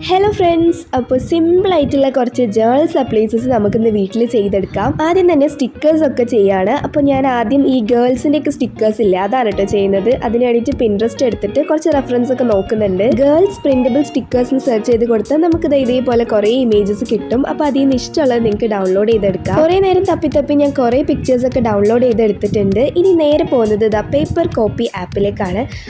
Hello friends, അപ്പോൾ സിമ്പിളായിട്ടുള്ള കുറച്ച് ജേണൽ സപ്ലൈസസ് നമുക്കിന്ന് വീട്ടിൽ ചെയ്തെടുക്കാം. ആദ്യം തന്നെ സ്റ്റിക്കേഴ്സ് ഒക്കെ ചെയ്യാണ്. അപ്പോൾ ഞാൻ ആദ്യം ഈ ഗേൾസിൻ്റെയൊക്കെ സ്റ്റിക്കേഴ്സ് ഇല്ല, അതാണ് കേട്ടോ ചെയ്യുന്നത്. അതിന് വേണ്ടിയിട്ട് പിൻട്രസ്റ്റ് എടുത്തിട്ട് കുറച്ച് റെഫറൻസ് ഒക്കെ നോക്കുന്നുണ്ട്. ഗേൾസ് പ്രിന്റബിൾ സ്റ്റിക്കേഴ്സ് എന്ന് സെർച്ച് ചെയ്ത് കൊടുത്താൽ നമുക്ക് ഇതേപോലെ കുറേ ഇമേജസ് കിട്ടും. അപ്പോൾ അതിൽ നിന്ന് ഇഷ്ടമുള്ളത് നിങ്ങൾക്ക് ഡൗൺലോഡ് ചെയ്തെടുക്കാം. കുറേ നേരം തപ്പി ഞാൻ കുറേ പിക്ചേഴ്സ് ഒക്കെ ഡൗൺലോഡ് ചെയ്തെടുത്തിട്ടുണ്ട്. ഇനി നേരെ പോകുന്നത് പേപ്പർ കോപ്പി ആപ്പിലേക്കാണ്.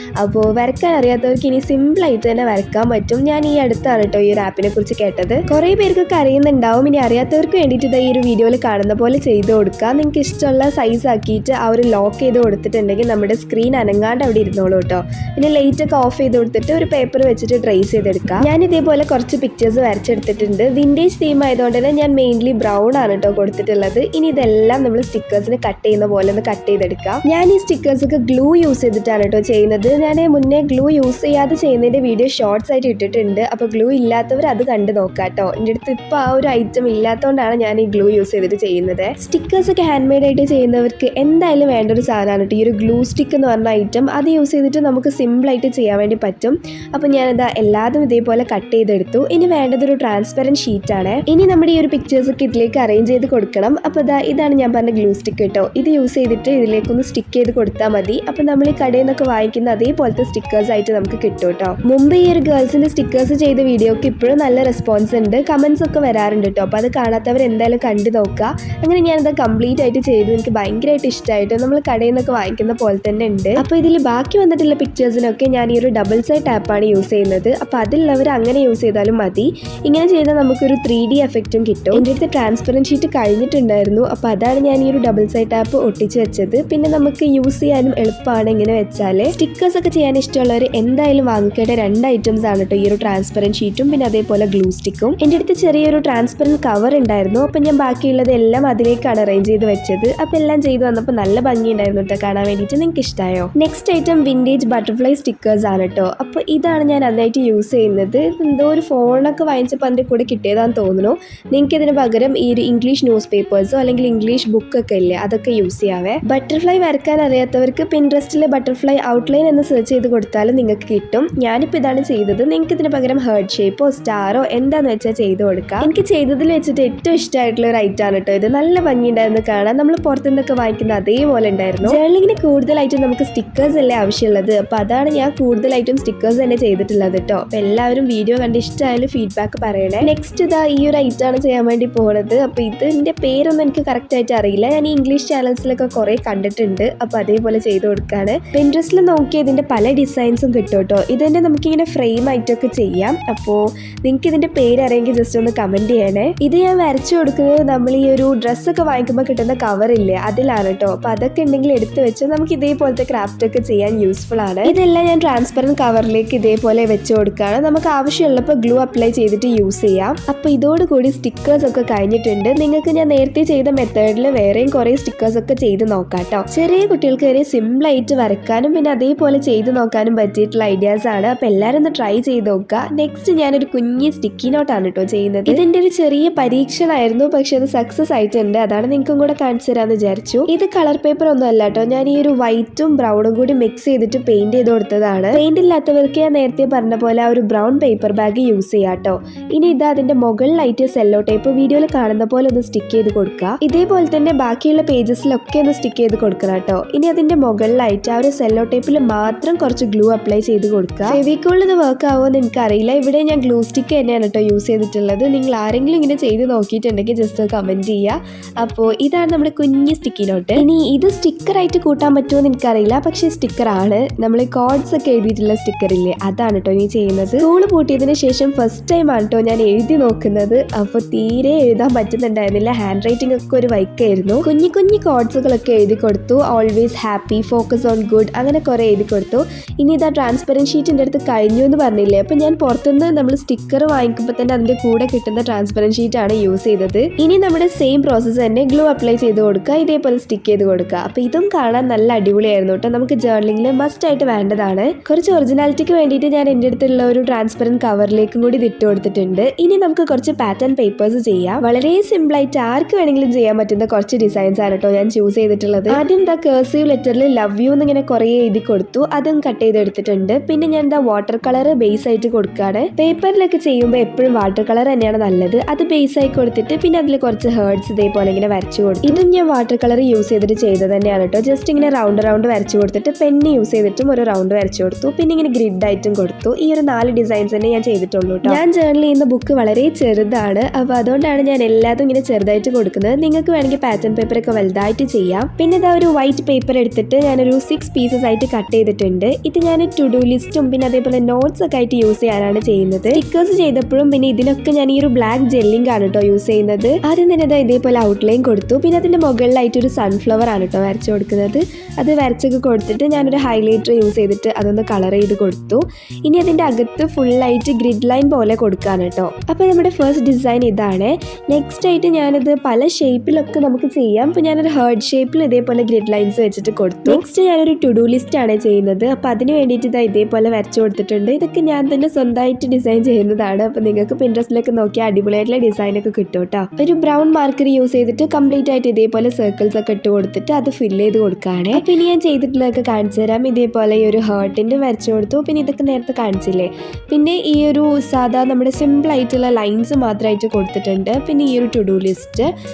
അപ്പോൾ വരക്കാൻ അറിയാത്തവർക്ക് ഇനി സിമ്പിളായിട്ട് തന്നെ വരക്കാൻ പറ്റും. ഞാൻ ഈ അടുത്താണ് കേട്ടോ ഈ ഒരു ആപ്പിനെ കുറിച്ച് കേട്ടത്. കുറേ പേർക്കൊക്കെ അറിയുന്നുണ്ടാവും. ഇനി അറിയാത്തവർക്ക് വേണ്ടിയിട്ട് ഈ ഒരു വീഡിയോയിൽ കാണുന്ന പോലെ ചെയ്ത് കൊടുക്കുക. നിങ്ങൾക്ക് ഇഷ്ടമുള്ള സൈസ് ആക്കിയിട്ട് ആ ഒരു ലോക്ക് ചെയ്ത് കൊടുത്തിട്ടുണ്ടെങ്കിൽ നമ്മുടെ സ്ക്രീൻ അനങ്ങാണ്ട് അവിടെ ഇരുന്നോളൂ കേട്ടോ. പിന്നെ ലൈറ്റ് ഒക്കെ ഓഫ് ചെയ്ത് കൊടുത്തിട്ട് ഒരു പേപ്പർ വെച്ചിട്ട് ട്രേസ് ചെയ്തെടുക്കാം. ഞാൻ ഇതേപോലെ കുറച്ച് പിക്ചേഴ്സ് വരച്ചെടുത്തിട്ടുണ്ട്. വിൻറ്റേജ് തീം ആയതുകൊണ്ട് തന്നെ ഞാൻ മെയിൻലി ബ്രൗൺ ആണ് കേട്ടോ കൊടുത്തിട്ടുള്ളത്. ഇനി ഇതെല്ലാം നമ്മൾ സ്റ്റിക്കേഴ്സിന് കട്ട് ചെയ്യുന്ന പോലെ ഒന്ന് കട്ട് ചെയ്തെടുക്കാം. ഞാൻ ഈ സ്റ്റിക്കേഴ്സ് ഒക്കെ ഗ്ലൂ യൂസ് ചെയ്തിട്ടാണ് കേട്ടോ ചെയ്യുന്നത്. ഞാൻ മുന്നേ ഗ്ലൂ യൂസ് ചെയ്യാതെ ചെയ്യുന്നതിൻ്റെ വീഡിയോ ഷോർട്സ് ആയിട്ട് ഇട്ടിട്ടുണ്ട്. അപ്പോൾ ഗ്ലൂ ഇല്ലാത്തവർ അത് കണ്ട് നോക്കാം കേട്ടോ. എൻ്റെ അടുത്ത് ഇപ്പോൾ ആ ഒരു ഐറ്റം ഇല്ലാത്തതുകൊണ്ടാണ് ഞാൻ ഈ ഗ്ലൂ യൂസ് ചെയ്തിട്ട് ചെയ്യുന്നത്. സ്റ്റിക്കേഴ്സ് ഒക്കെ ഹാൻഡ് മെയ്ഡ് ആയിട്ട് ചെയ്യുന്നവർക്ക് എന്തായാലും വേണ്ട ഒരു സാധനമാണ് കേട്ടോ ഈ ഒരു ഗ്ലൂ സ്റ്റിക്ക് എന്ന് പറഞ്ഞ ഐറ്റം. അത് യൂസ് ചെയ്തിട്ട് നമുക്ക് സിമ്പിളായിട്ട് ചെയ്യാൻ വേണ്ടി പറ്റും. അപ്പോൾ ഞാനിതാ എല്ലാതും ഇതേപോലെ കട്ട് ചെയ്തെടുത്തു. ഇനി വേണ്ടത് ഒരു ട്രാൻസ്പെറൻറ്റ് ഷീറ്റാണ്. ഇനി നമ്മുടെ ഈ ഒരു പിക്ചേഴ്സ് ഒക്കെ ഇതിലേക്ക് അറേഞ്ച് ചെയ്ത് കൊടുക്കണം. അപ്പോൾ ഇതാണ് ഞാൻ പറഞ്ഞ ഗ്ലൂ സ്റ്റിക്ക് കേട്ടോ. ഇത് യൂസ് ചെയ്തിട്ട് ഇതിലേക്കൊന്ന് സ്റ്റിക്ക് ചെയ്ത് കൊടുത്താൽ മതി. അപ്പോൾ നമ്മൾ ഈ കടയിൽ നിന്നൊക്കെ വാങ്ങിക്കുന്ന അതേപോലത്തെ സ്റ്റിക്കേഴ്സ് ആയിട്ട് നമുക്ക് കിട്ടും കേട്ടോ. മുമ്പ് ഈ ഒരു ഗേൾസിൻ്റെ സ്റ്റിക്കേഴ്സ് ചെയ്ത വീഡിയോക്ക് ഇപ്പോഴും നല്ല റെസ്പോൺസ് ഉണ്ട്. കമൻസ് ഒക്കെ വരാറുണ്ട് കേട്ടോ. അപ്പോൾ അത് കാണാത്തവർ എന്തായാലും കണ്ടു നോക്കുക. അങ്ങനെ ഞാനത് കംപ്ലീറ്റ് ആയിട്ട് ചെയ്തു. എനിക്ക് ഭയങ്കരമായിട്ട് ഇഷ്ടമായിട്ട് നമ്മൾ കടയിൽ നിന്നൊക്കെ വാങ്ങിക്കുന്ന പോലെ തന്നെ ഉണ്ട്. അപ്പോൾ ഇതിൽ ബാക്കി വന്നിട്ടുള്ള പിക്ചേഴ്സിനൊക്കെ ഞാൻ ഈ ഒരു ഡബിൾ സൈഡ് ടാപ്പാണ് യൂസ് ചെയ്യുന്നത്. അപ്പോൾ അതിലുള്ളവർ അങ്ങനെ യൂസ് ചെയ്താലും മതി. ഇങ്ങനെ ചെയ്താൽ നമുക്കൊരു 3D എഫക്റ്റും കിട്ടും. എൻ്റെ അടുത്ത് ട്രാൻസ്പെറൻറ്റ് ഷീറ്റ് കഴിഞ്ഞിട്ടുണ്ടായിരുന്നു. അപ്പോൾ അതാണ് ഞാൻ ഈ ഒരു ഡബിൾ സൈഡ് ടാപ്പ് ഒട്ടിച്ച് വെച്ചത്. പിന്നെ നമുക്ക് യൂസ് ചെയ്യാനും എളുപ്പമാണ് ഇങ്ങനെ വെച്ചാൽ. സ്റ്റിക്കേഴ്സ് ഒക്കെ ചെയ്യാൻ ഇഷ്ടമുള്ളവർ എന്തായാലും വാങ്ങിക്കേണ്ട 2 ഐറ്റംസ് ആണ് കേട്ടോ ഈ ഒരു ട്രാൻസ്പെറൻറ്റ് ഷീറ്റും പിന്നെ അതേപോലെ ഗ്ലൂ സ്റ്റിക്കും. എൻ്റെ അടുത്ത് ചെറിയൊരു ട്രാൻസ്പെറൻറ്റ് കവർ ഉണ്ടായിരുന്നു. അപ്പോൾ ഞാൻ ബാക്കിയുള്ളത് എല്ലാം അതിലേക്കാണ് അറേഞ്ച് ചെയ്ത് വെച്ചത്. അപ്പോൾ എല്ലാം ചെയ്ത് വന്നപ്പോൾ നല്ല ഭംഗിയുണ്ടായിരുന്നു കേട്ടോ കാണാൻ വേണ്ടിയിട്ട്. നിങ്ങൾക്ക് ഇഷ്ടമായോ? Next item vintage butterfly stickers ആണ് കേട്ടോ. അപ്പോൾ ഇതാണ് ഞാൻ അതിനായിട്ട് യൂസ് ചെയ്യുന്നത്. എന്തോ ഒരു ഫോണൊക്കെ വാങ്ങിച്ചപ്പോൾ അതിൻ്റെ കൂടെ കിട്ടിയതാണെന്ന് തോന്നുന്നു. നിങ്ങൾക്ക് ഇതിന് പകരം ഈ ഒരു ഇംഗ്ലീഷ് ന്യൂസ് പേപ്പേഴ്സോ അല്ലെങ്കിൽ ഇംഗ്ലീഷ് ബുക്കൊക്കെ ഇല്ലേ, അതൊക്കെ യൂസ് ചെയ്യാവേ. ബട്ടർഫ്ലൈ വരക്കാൻ അറിയാത്തവർക്ക് പിൻട്രസ്റ്റിൽ ബട്ടർഫ്ലൈ ഔട്ട്ലൈൻ എന്ന് സെർച്ച് ചെയ്ത് കൊടുത്താലും നിങ്ങൾക്ക് കിട്ടും. ഞാനിപ്പോൾ ഇതാണ് ചെയ്തത്. നിങ്ങൾക്ക് ഇതിന് പകരം ഹേർട്ട് ഷേപ്പോ സ്റ്റാറോ എന്താന്ന് വെച്ചാൽ ചെയ്ത് കൊടുക്കാം. എനിക്ക് ചെയ്തതിൽ വെച്ചിട്ട് ഏറ്റവും ഇഷ്ടമായിട്ടുള്ള ഒരു ഐറ്റം ആണ് കേട്ടോ ഇത്. നല്ല ഭംഗിയുണ്ടായിരുന്നു കാണാൻ. നമ്മൾ പുറത്തുനിന്നൊക്കെ വാങ്ങിക്കുന്ന അതേപോലെ ഉണ്ടായിരുന്നു. ജേർണലിങ്ങിന് കൂടുതലായിട്ടും നമുക്ക് സ്റ്റിക്കേഴ്സ് അല്ലേ ആവശ്യമുള്ളത്. അപ്പോൾ അതാണ് ഞാൻ കൂടുതലായിട്ടും സ്റ്റിക്കേഴ്സ് തന്നെ ചെയ്തിട്ടുള്ളത് കേട്ടോ. അപ്പോൾ എല്ലാവരും വീഡിയോ കണ്ട് ഇഷ്ടമായാലും ഫീഡ്ബാക്ക് പറയണേ. നെക്സ്റ്റ് ഈ ഒരു ഐറ്റം ആണ് ചെയ്യാൻ വേണ്ടി പോകുന്നത്. അപ്പോൾ ഇതിൻ്റെ പേരൊന്നും എനിക്ക് കറക്റ്റ് ആയിട്ട് അറിയില്ല. ഞാൻ ഈ ഇംഗ്ലീഷ് ചാനൽസിലൊക്കെ കുറേ കണ്ടിട്ടുണ്ട്. അപ്പോൾ അതേപോലെ ചെയ്ത് കൊടുക്കുകയാണ്. പിൻട്രസ്റ്റിൽ നോക്കി ഇതിൻ്റെ പല ഡിസൈൻസും കിട്ടും കേട്ടോ. ഇതിൻ്റെ നമുക്കിങ്ങനെ ഫ്രെയിം ആയിട്ടൊക്കെ ചെയ്യാം. അപ്പോൾ നിങ്ങൾക്ക് ഇതിൻ്റെ പേര് അറിയെങ്കിൽ ജസ്റ്റ് ഒന്ന് കമൻറ്റ് ചെയ്യണേ. ഇത് ഞാൻ വരച്ചു കൊടുക്കുന്നത് നമ്മൾ ഈ ഒരു ഡ്രസ്സൊക്കെ വാങ്ങിക്കുമ്പോൾ കിട്ടുന്ന കവറില്ലേ, അതിലാണ് കേട്ടോ. അപ്പോൾ അതൊക്കെ ഉണ്ടെങ്കിൽ എടുത്ത് വെച്ച് നമുക്ക് ഇതേപോലത്തെ ക്രാഫ്റ്റ് ഒക്കെ ചെയ്യാൻ യൂസ്ഫുൾ ആണ്. ഇതെല്ലാം ഞാൻ ട്രാൻസ്പെറൻറ്റ് കവറിലേക്ക് ഇതേപോലെ വെച്ച് കൊടുക്കുകയാണ്. നമുക്ക് ആവശ്യമുള്ളപ്പോൾ ഗ്ലൂ അപ്ലൈ ചെയ്തിട്ട് യൂസ് ചെയ്യാം. അപ്പോൾ ഇതോടുകൂടി സ്റ്റിക്കേഴ്സ് ഒക്കെ കഴിഞ്ഞിട്ടുണ്ട്. നിങ്ങൾക്ക് ഞാൻ നേരത്തെ ചെയ്ത മെത്തേഡിൽ വേറെയും കുറേ സ്റ്റിക്കേഴ്സ് ഒക്കെ ചെയ്ത് നോക്കാം കേട്ടോ. ചെറിയ കുട്ടികൾക്ക് വരെ സിമ്പിളായിട്ട് വരക്കാനും പിന്നെ അതേപോലെ ചെയ്ത് നോക്കാനും പറ്റിയിട്ടുള്ള ഐഡിയാസ് ആണ്. അപ്പോൾ എല്ലാവരും ഒന്ന് ട്രൈ ചെയ്ത് നോക്കുക. നെക്സ്റ്റ് ഞാനൊരു കുഞ്ഞി സ്റ്റിക്കി നോട്ടാണ് കേട്ടോ ചെയ്യുന്നത്. ഇതിൻ്റെ ഒരു ചെറിയ പരീക്ഷണമായിരുന്നു, പക്ഷെ അത് സക്സസ് ആയിട്ടുണ്ട്. അതാണ് നിങ്ങൾക്കും കൂടെ കാണിച്ചു തരാമെന്ന് വിചാരിച്ചു. ഇത് കളർ പേപ്പർ ഒന്നും അല്ല കേട്ടോ. ഞാൻ ഈ ഒരു വൈറ്റും ബ്രൗണും കൂടി മിക്സ് ചെയ്തിട്ട് പെയിന്റ് ചെയ്ത് കൊടുത്തതാണ്. പെയിന്റ് ഇല്ലാത്തവർക്ക് ഞാൻ നേരത്തെ പറഞ്ഞ പോലെ ആ ഒരു ബ്രൗൺ പേപ്പർ ബാഗ് യൂസ് ചെയ്യാം കേട്ടോ. ഇനി ഇത് അതിന്റെ മുകളിലായിട്ട് സെല്ലോ ടേപ്പ് വീഡിയോയിൽ കാണുന്ന പോലെ ഒന്ന് സ്റ്റിക്ക് ചെയ്ത് കൊടുക്കുക. ഇതേപോലെ തന്നെ ബാക്കിയുള്ള പേജസിലൊക്കെ ഒന്ന് സ്റ്റിക്ക് ചെയ്ത് കൊടുക്കണം കേട്ടോ. ഇനി അതിന്റെ മുകളിലായിട്ട് ആ ഒരു സെല്ലോ ടേപ്പിൽ മാത്രം കുറച്ച് ഗ്ലൂ അപ്ലൈ ചെയ്ത് കൊടുക്കുക. ഫെവിക്കോളിൽ ഇത് വർക്ക് ആവുമെന്ന് എനിക്കറിയില്ല. ഇവിടെ ഞാൻ ഗ്ലൂ സ്റ്റിക്ക് തന്നെയാണ് കേട്ടോ യൂസ് ചെയ്തിട്ടുള്ളത്. നിങ്ങൾ ആരെങ്കിലും ഇങ്ങനെ ചെയ്ത് നോക്കിയിട്ടുണ്ടെങ്കിൽ ജസ്റ്റ് കമൻറ്റ് ചെയ്യുക. അപ്പോൾ ഇതാണ് നമ്മുടെ കുഞ്ഞ് സ്റ്റിക്കി നോട്ട്. ഇനി ഇത് സ്റ്റിക്കറായിട്ട് കൂട്ടാൻ പറ്റുമോ എന്ന് എനിക്കറിയില്ല, പക്ഷേ സ്റ്റിക്കറാണ്. നമ്മൾ കോഡ്സ് ഒക്കെ എഴുതിയിട്ടുള്ള സ്റ്റിക്കറില്ലേ, അതാണ് കേട്ടോ ഇനി ചെയ്യുന്നത്. സ്കൂൾ പൂട്ടിയതിന് ശേഷം ഫസ്റ്റ് ടൈം ആണ് കേട്ടോ ഞാൻ എഴുതി നോക്കുന്നത്. അപ്പോൾ തീരെ എഴുതാൻ പറ്റുന്നുണ്ടായിരുന്നില്ല. ഹാൻഡ് റൈറ്റിംഗ് ഒക്കെ ഒരു വൈക്കായിരുന്നു. കുഞ്ഞു കോഡ്സുകളൊക്കെ എഴുതി കൊടുത്തു. Always happy, focus on good, അങ്ങനെ കുറേ എഴുതി കൊടുത്തു. ഇനി ഇതാ ട്രാൻസ്പെറൻറ്റ് ഷീറ്റിൻ്റെ അടുത്ത് കഴിഞ്ഞു എന്ന് പറഞ്ഞില്ലേ. അപ്പോൾ ഞാൻ പുറത്തുനിന്ന് നമ്മൾ സ്റ്റിക്കർ വാങ്ങിക്കുമ്പോൾ തന്നെ അതിൻ്റെ കൂടെ കിട്ടുന്ന ട്രാൻസ്പെറൻറ്റ് ഷീറ്റാണ് യൂസ് ചെയ്തത്. ഇനി നമ്മുടെ സെയിം പ്രോസസ്സ് തന്നെ ഗ്ലൂ അപ്ലൈ ചെയ്ത് കൊടുക്കുക, ഇതേപോലെ സ്റ്റിക്ക് ചെയ്ത് കൊടുക്കുക. അപ്പോൾ ഇതും കാണാൻ നല്ല അടിപൊളിയായിരുന്നു കേട്ടോ. നമുക്ക് ജേർണലിങ്ങിൽ മസ്റ്റ് ആയിട്ട് വേണ്ടതാണ്. കുറച്ച് ഒറിജിനാലിറ്റിക്ക് വേണ്ടിയിട്ട് ഞാൻ എൻ്റെ അടുത്തുള്ള ഒരു ട്രാൻസ്പെറൻറ്റ് കവറിലേക്കും കൂടി ഇട്ട് കൊടുത്തിട്ടുണ്ട്. ഇനി നമുക്ക് കുറച്ച് പാറ്റേൺ പേപ്പേഴ്സ് ചെയ്യാം. വളരെ സിമ്പിളായിട്ട് ആർക്ക് വേണമെങ്കിലും ചെയ്യാൻ പറ്റുന്ന കുറച്ച് ഡിസൈൻസ് ആണ് കേട്ടോ ഞാൻ ചൂസ് ചെയ്തിട്ടുള്ളത്. ആദ്യം കേഴ്സീവ് ലെറ്ററിൽ ലവ് യു എന്നിങ്ങനെ കുറേ എഴുതി കൊടുത്തു. അതും കട്ട് ചെയ്തെടുത്തിട്ടുണ്ട്. പിന്നെ ഞാൻ വാട്ടർ കളർ ബേസ് ആയിട്ട് കൊടുക്കുകയാണ്. പേപ്പറിലൊക്കെ ചെയ്യുമ്പോൾ എപ്പോഴും വാട്ടർ കളർ തന്നെയാണ് നല്ലത്. അത് ബേസ് ആയി കൊടുത്തിട്ട് പിന്നെ അതിൽ കുറച്ച് ഹേർട്സ് ഇതേപോലെ ഇങ്ങനെ വരച്ചു കൊടുത്തു. ഇതും ഞാൻ വാട്ടർ കളർ യൂസ് ചെയ്തിട്ട് ചെയ്തത് തന്നെയാണ് കേട്ടോ. ജസ്റ്റ് ഇങ്ങനെ റൗണ്ട് വരച്ചു കൊടുത്തിട്ട് പെന്ന് യൂസ് ചെയ്തിട്ടും ഒരു റൗണ്ട് വരച്ചു കൊടുത്തു. പിന്നെ ഇങ്ങനെ ഗ്രിഡ് ആയിട്ടും കൊടുത്തു. ഈ ഒരു 4 ഡിസൈൻസ് തന്നെ ഞാൻ ചെയ്തിട്ടുള്ളൂ കേട്ടോ. ഞാൻ ജേർണൽ ചെയ്യുന്ന ബുക്ക് വളരെ ചെറുതാണ്, അപ്പോൾ അതുകൊണ്ടാണ് ഞാൻ എല്ലാതും ഇങ്ങനെ ചെറുതായിട്ട് കൊടുക്കുന്നത്. നിങ്ങൾക്ക് വേണമെങ്കിൽ പാറ്റേൺ പേപ്പറൊക്കെ വലുതായിട്ട് ചെയ്യാം. പിന്നെ ഇതാ ഒരു വൈറ്റ് പേപ്പർ എടുത്തിട്ട് ഞാനൊരു 6 പീസസ് ആയിട്ട് കട്ട് ചെയ്തിട്ടുണ്ട്. ഇത് ഞാൻ ടു ഡു ലിസ്റ്റും പിന്നെ അതേപോലെ നോട്ട്സ് ഒക്കെ ആയിട്ട് യൂസ് ചെയ്യാനാണ് ചെയ്യുന്നത്. സ്റ്റിക്കേഴ്സ് ചെയ്തപ്പോഴും പിന്നെ ഇതിനൊക്കെ ഞാൻ ഈ ഒരു ബ്ലാക്ക് ജെല്ലിംഗ് ആണ് കേട്ടോ യൂസ് ചെയ്യുന്നത്. ആദ്യം തന്നെ ഇതാ ഇതേപോലെ ഔട്ട്ലൈൻ കൊടുത്തു. പിന്നെ അതിന്റെ മുകളിലായിട്ട് ഒരു സൺഫ്ലവർ ആണ് കേട്ടോ വരച്ചു കൊടുക്കുന്നത്. അത് വരച്ചൊക്കെ കൊടുത്തിട്ട് ഞാനൊരു ഹൈലൈറ്റർ യൂസ് ചെയ്തിട്ട് അതൊന്ന് കളർ ചെയ്ത് കൊടുത്തു. ഇനി അതിന്റെ അകത്ത് ഫുള്ളായിട്ട് ഗ്രിഡ് ലൈൻ പോലെ കൊടുക്കാണ് കേട്ടോ. അപ്പോൾ നമ്മുടെ ഫസ്റ്റ് ഡിസൈൻ ഇതാണ്. നെക്സ്റ്റ് ആയിട്ട് ഞാനത് പല ഷേപ്പിലൊക്കെ നമുക്ക് ചെയ്യാം. അപ്പോൾ ഞാനൊരു ഹേർട്ട് ഷേപ്പിൽ ഇതേപോലെ ഗ്രിഡ് ലൈൻസ് വെച്ചിട്ട് കൊടുത്തു. നെക്സ്റ്റ് ഞാനൊരു ടു ഡു ലിസ്റ്റ് ആണ് ചെയ്യുന്നത്. അപ്പോൾ അതിന് വേണ്ടിയിട്ട് ഇതാ ഇതേപോലെ വരച്ചു കൊടുത്തിട്ടുണ്ട്. ഇതൊക്കെ ഞാൻ തന്നെ സ്വന്തമായിട്ട് ഡിസൈൻ ചെയ്യുന്നതാണ്. അപ്പോൾ നിങ്ങൾക്ക് പിൻട്രസ്റ്റിലൊക്കെ നോക്കിയാൽ അടിപൊളിയായിട്ടുള്ള ഡിസൈനൊക്കെ കിട്ടും കേട്ടോ. ഒരു ബ്രൗൺ മാർക്കർ യൂസ് ചെയ്തിട്ട് കംപ്ലീറ്റ് ആയിട്ട് ഇതേപോലെ സർക്കിൾസ് ഒക്കെ ഇട്ട് കൊടുത്തിട്ട് അത് ഫില്ല് ചെയ്ത് കൊടുക്കുകയാണ്. അപ്പോൾ ഇനി ഞാൻ ചെയ്തിട്ടുള്ളതൊക്കെ കാണിച്ചു തരാം. ഇതേപോലെ ഈ ഒരു ഹേർട്ടിൻ്റെ വരച്ചു കൊടുത്തു. പിന്നെ ഇതൊക്കെ നേരത്തെ കാണിച്ചില്ലേ. പിന്നെ ഈ ഒരു സാധാ നമ്മുടെ സിമ്പിൾ ആയിട്ടുള്ള ലൈൻസ് മാത്രമായിട്ട് കൊടുത്തിട്ടുണ്ട്. പിന്നെ ഈ ഒരു ടു ഡു ലിസ്റ്റ്,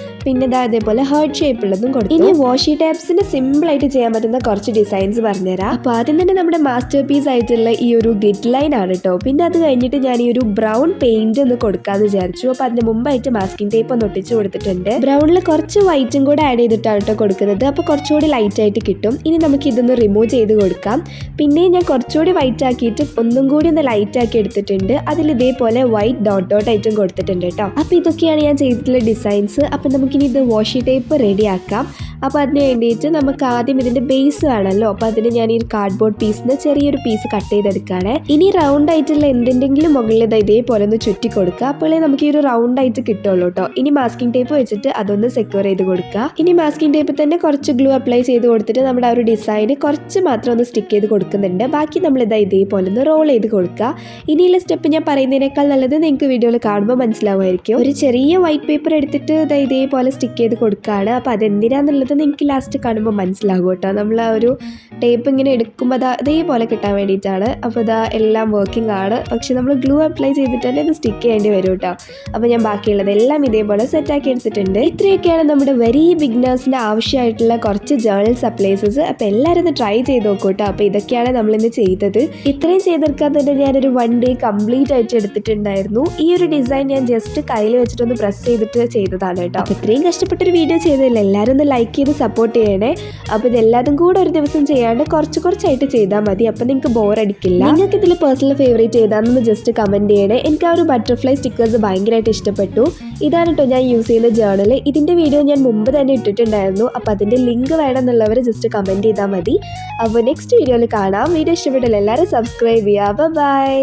പിന്നെ ഇതാ അതേപോലെ ഹേർട്ട് ഷേപ്പുള്ളതും കൊടുത്തു. ഇനി വാഷി ടാപ്സിന് സിമ്പിൾ ആയിട്ട് ചെയ്യാൻ പറ്റുന്ന കുറച്ച് ഡിസൈൻസ് പറഞ്ഞുതരാം. അപ്പോൾ ആദ്യം തന്നെ നമ്മുടെ മാസ്റ്റർ പീസ് ആയിട്ടുള്ള ഈ ഒരു ഗ്രിഡ് ലൈൻ ആണ് കേട്ടോ. പിന്നെ അത് കഴിഞ്ഞിട്ട് ഞാൻ ഈ ഒരു ബ്രൗൺ പെയിന്റ് ഒന്ന് കൊടുക്കാന്ന് വിചാരിച്ചു. അപ്പോൾ അതിന് മുമ്പായിട്ട് മാസ്കിംഗ് ടേപ്പ് ഒന്ന് ഒട്ടിച്ച് കൊടുത്തിട്ടുണ്ട്. ബ്രൗണിൽ കുറച്ച് വൈറ്റും കൂടെ ആഡ് ചെയ്തിട്ടാണ് കേട്ടോ കൊടുക്കുന്നത്. അപ്പോൾ കുറച്ചുകൂടി ലൈറ്റ് ആയിട്ട് കിട്ടും. ഇനി നമുക്ക് ഇതൊന്ന് റിമൂവ് ചെയ്ത് കൊടുക്കാം. പിന്നെ ഞാൻ കുറച്ചുകൂടി വൈറ്റ് ആക്കിയിട്ട് ഒന്നും കൂടി ഒന്ന് ലൈറ്റ് ആക്കി എടുത്തിട്ടുണ്ട്. അതിൽ ഇതേപോലെ വൈറ്റ് ഡോട്ട് ആയിട്ടും കൊടുത്തിട്ടുണ്ട് കേട്ടോ. അപ്പോൾ ഇതൊക്കെയാണ് ഞാൻ ചെയ്തിട്ടുള്ള ഡിസൈൻസ്. അപ്പോൾ നമുക്കിനി ഇത് വാഷി ടേപ്പ് റെഡിയാക്കാം. അപ്പോൾ അതിന് വേണ്ടിയിട്ട് നമുക്ക് ആദ്യം ഇതിൻ്റെ ബേസ് വേണമല്ലോ. അപ്പോൾ അതിന് ഞാൻ ഈ കാർഡ്ബോർഡ് പീസിന് ചെറിയൊരു പീസ് കട്ട് ചെയ്തെടുക്കുകയാണ്. ഇനി റൗണ്ട് ആയിട്ടുള്ള എന്തെങ്കിലും മുകളിൽ ഇതേപോലെ ഒന്ന് ചുറ്റി കൊടുക്കുക. അപ്പോഴേ നമുക്ക് ഈ ഒരു റൗണ്ട് ആയിട്ട് കിട്ടുള്ളൂ കേട്ടോ. ഇനി മാസ്കിംഗ് ടേപ്പ് വെച്ചിട്ട് അതൊന്ന് സെക്യൂർ ചെയ്ത് കൊടുക്കുക. ഇനി മാസ്കിംഗ് ടേപ്പ് തന്നെ കുറച്ച് ഗ്ലൂ അപ്ലൈ ചെയ്ത് കൊടുത്തിട്ട് നമ്മുടെ ആ ഒരു ഡിസൈൻ കുറച്ച് മാത്രം ഒന്ന് സ്റ്റിക്ക് ചെയ്ത് കൊടുക്കുന്നുണ്ട്. ബാക്കി നമ്മൾ ഇതേപോലെ ഒന്ന് റോൾ ചെയ്ത് കൊടുക്കുക. ഇനിയുള്ള സ്റ്റെപ്പ് ഞാൻ പറയുന്നതിനേക്കാൾ നല്ലത് നിങ്ങൾക്ക് വീഡിയോയിൽ കാണുമ്പോൾ മനസ്സിലാവുമായിരിക്കും. ഒരു ചെറിയ വൈറ്റ് പേപ്പർ എടുത്തിട്ട് ഇതേപോലെ സ്റ്റിക്ക് ചെയ്ത് കൊടുക്കുകയാണ്. അപ്പോൾ അതെന്തിനാന്നുള്ളത് നിങ്ങൾക്ക് ലാസ്റ്റ് കാണുമ്പോൾ മനസ്സിലാകും കേട്ടോ. നമ്മൾ ആ ഒരു ടേപ്പ് ഇങ്ങനെ എടുക്കുമ്പോൾ അതേപോലെ കിട്ടാൻ വേണ്ടിയിട്ടാണ്. അപ്പോൾ എല്ലാം വർക്കിംഗ് ആണ്. പക്ഷെ നമ്മൾ ഗ്ലൂ അപ്ലൈ ചെയ്തിട്ട് തന്നെ ഇത് സ്റ്റിക്ക് ചെയ്യേണ്ടി വരും കേട്ടോ. അപ്പോൾ ഞാൻ ബാക്കിയുള്ളതെല്ലാം ഇതേപോലെ സെറ്റാക്കി എടുത്തിട്ടുണ്ട്. ഇത്രയൊക്കെയാണ് നമ്മുടെ വെരി ബിഗിനേഴ്സിൻ്റെ ആവശ്യമായിട്ടുള്ള കുറച്ച് ജേർണൽ സപ്ലൈസസ്. അപ്പോൾ എല്ലാവരും ഒന്ന് ട്രൈ ചെയ്ത് നോക്കൂ കേട്ടോ. അപ്പോൾ ഇതൊക്കെയാണ് നമ്മളിന്ന് ചെയ്തത്. ഇത്രയും ചെയ്തെടുക്കാൻ തന്നെ ഞാനൊരു 1 ഡേ കംപ്ലീറ്റ് ആയിട്ട് എടുത്തിട്ടുണ്ടായിരുന്നു. ഈ ഒരു ഡിസൈൻ ഞാൻ ജസ്റ്റ് കയ്യിൽ വെച്ചിട്ടൊന്ന് പ്രസ് ചെയ്തിട്ട് ചെയ്തതാണ് കേട്ടോ. അപ്പോൾ ഇത്രയും കഷ്ടപ്പെട്ടൊരു വീഡിയോ ചെയ്തതില്ല. എല്ലാവരും ഒന്ന് ലൈക്ക് ചെയ്ത് സപ്പോർട്ട് ചെയ്യണേ. അപ്പോൾ ഇതെല്ലാതും കൂടെ ഒരു ദിവസം ചെയ്യാണ്ട് കുറച്ചായിട്ട് ചെയ്താൽ മതി. അപ്പോൾ നിങ്ങൾക്ക് ബോറടിക്കില്ല. നിങ്ങൾക്ക് ഇതിൽ പേഴ്സണൽ ഫേവറേറ്റ് ഏതാണെന്ന് ജസ്റ്റ് കമൻറ്റ് ചെയ്യണേ. എനിക്ക് ആ ഒരു ബട്ടർഫ്ലൈ സ്റ്റിക്കേഴ്സ് ഭയങ്കരമായിട്ട് ഇഷ്ടപ്പെട്ടു. ഇതാണ് കേട്ടോ ഞാൻ യൂസ് ചെയ്യുന്ന ജേർണൽ. ഇതിൻ്റെ വീഡിയോ ഞാൻ മുമ്പ് തന്നെ ഇട്ടിട്ടുണ്ടായിരുന്നു. അപ്പോൾ അതിൻ്റെ ലിങ്ക് വേണമെന്നുള്ളവർ ജസ്റ്റ് കമൻറ്റ് ചെയ്താൽ മതി. അപ്പോൾ നെക്സ്റ്റ് വീഡിയോയിൽ കാണാം. വീഡിയോ ഇഷ്ടപ്പെട്ടില്ല എല്ലാവരും സബ്സ്ക്രൈബ് ചെയ്യുക. ബൈ.